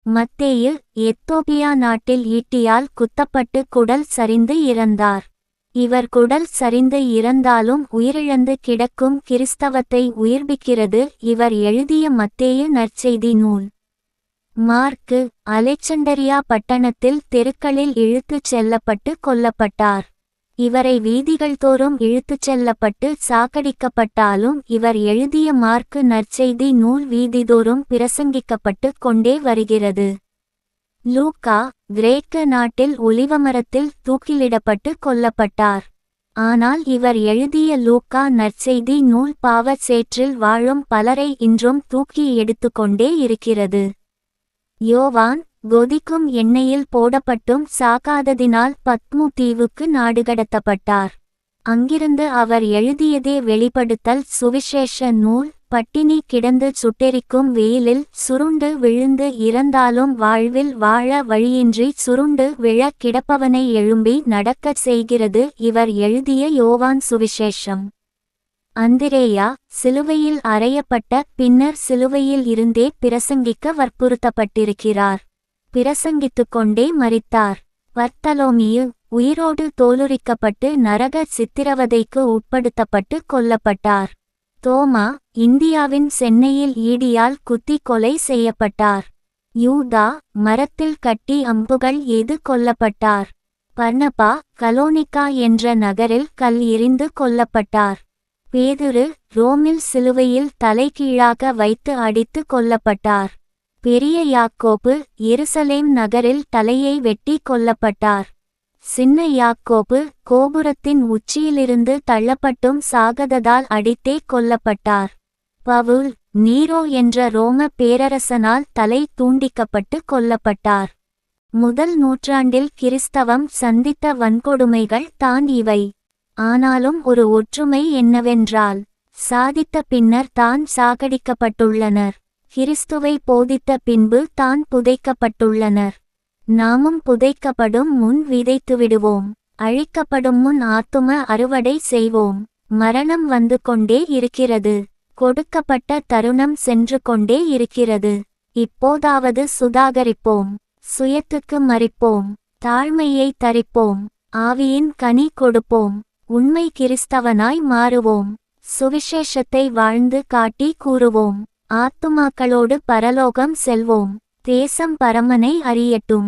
மத்தேயு எத்தோப்பியா நாட்டில் ஈட்டியால் குத்தப்பட்டு குடல் சரிந்து இறந்தார். இவர் குடல் சரிந்து இறந்தாலும் உயிரிழந்து கிடக்கும் கிறிஸ்தவத்தை உயிர்ப்பிக்கிறது இவர் எழுதிய மத்தேயு நற்செய்தி நூல். மார்க்கு அலெக்சண்டரியா பட்டணத்தில் தெருக்களில் இழுத்துச் செல்லப்பட்டு கொல்லப்பட்டார். இவரை வீதிகள் தோறும் இழுத்துச் செல்லப்பட்டு சாகடிக்கப்பட்டாலும் இவர் எழுதிய மார்க்கு நற்செய்தி நூல் வீதிதோறும் பிரசங்கிக்கப்பட்டு கொண்டே வருகிறது. லூக்கா கிரேக்க நாட்டில் ஒலிவமரத்தில் தூக்கிலிடப்பட்டு கொல்லப்பட்டார். ஆனால் இவர் எழுதிய லூக்கா நற்செய்தி நூல் பாவச் சேற்றில் வாழும் பலரை இன்றும் தூக்கி எடுத்துக்கொண்டே இருக்கிறது. யோவான் கொதிக்கும் எண்ணெயில் போடப்பட்டும் சாகாததினால் பத்மு தீவுக்கு நாடுகடத்தப்பட்டார். அங்கிருந்து அவர் எழுதியதே வெளிப்படுத்தல் சுவிசேஷ நூல். பட்டினி கிடந்து சுட்டெரிக்கும் வெயிலில் சுருண்டு விழுந்து இறந்தாலும் வாழ்வில் வாழ வழியின்றி சுருண்டு விழ கிடப்பவனை எழும்பி நடக்கச் செய்கிறது இவர் எழுதிய யோவான் சுவிசேஷம். அந்திரேயா சிலுவையில் அறையப்பட்ட பின்னர் சிலுவையில் இருந்தே பிரசங்கிக்க வற்புறுத்தப்பட்டிருக்கிறார். பிரசங்கித்துக்கொண்டே மரித்தார். பர்த்தலோமியு உயிரோடு தோலுரிக்கப்பட்டு நரக சித்திரவதைக்கு உட்படுத்தப்பட்டு கொல்லப்பட்டார். தோமா இந்தியாவின் சென்னையில் ஈடியால் குத்தி கொலை செய்யப்பட்டார். யூதா மரத்தில் கட்டி அம்புகள் எய்து கொல்லப்பட்டார். பர்னபா கலோனிக்கா என்ற நகரில் கல் எறிந்து கொல்லப்பட்டார். பேதுரு ரோமில் சிலுவையில் தலைகீழாக வைத்து அடித்து கொல்லப்பட்டார். பெரிய யாக்கோபு எருசலேம் நகரில் தலையை வெட்டி கொல்லப்பட்டார். சின்ன யாக்கோபு கோபுரத்தின் உச்சியிலிருந்து தள்ளப்பட்டும் சாகததால் அடித்தே கொல்லப்பட்டார். பவுல் நீரோ என்ற ரோம பேரரசனால் தலை தூண்டிக்கப்பட்டு கொல்லப்பட்டார். முதல் நூற்றாண்டில் கிறிஸ்தவம் சந்தித்த வன்கொடுமைகள் தான் இவை. ஆனாலும் ஒரு ஒற்றுமை என்னவென்றால் சாதித்த பின்னர் தான் சாகடிக்கப்பட்டுள்ளனர். கிறிஸ்துவை போதித்த பின்பு தான் புதைக்கப்பட்டுள்ளனர். நாமும் புதைக்கப்படும் முன் விதைத்துவிடுவோம். அழிக்கப்படும் முன் ஆத்தும அறுவடை செய்வோம். மரணம் வந்து கொண்டே இருக்கிறது. கொடுக்கப்பட்ட தருணம் சென்று கொண்டே இருக்கிறது. இப்போதாவது சுதாகரிப்போம். சுயத்துக்கு மறிப்போம். தாழ்மையை தரிப்போம். ஆவியின் கனி கொடுப்போம். உண்மை கிறிஸ்தவனாய் மாறுவோம். சுவிசேஷத்தை வாழ்ந்து காட்டி கூறுவோம். ஆத்துமாக்களோடு பரலோகம் செல்வோம். தேசம் பரமனை அறியட்டும்.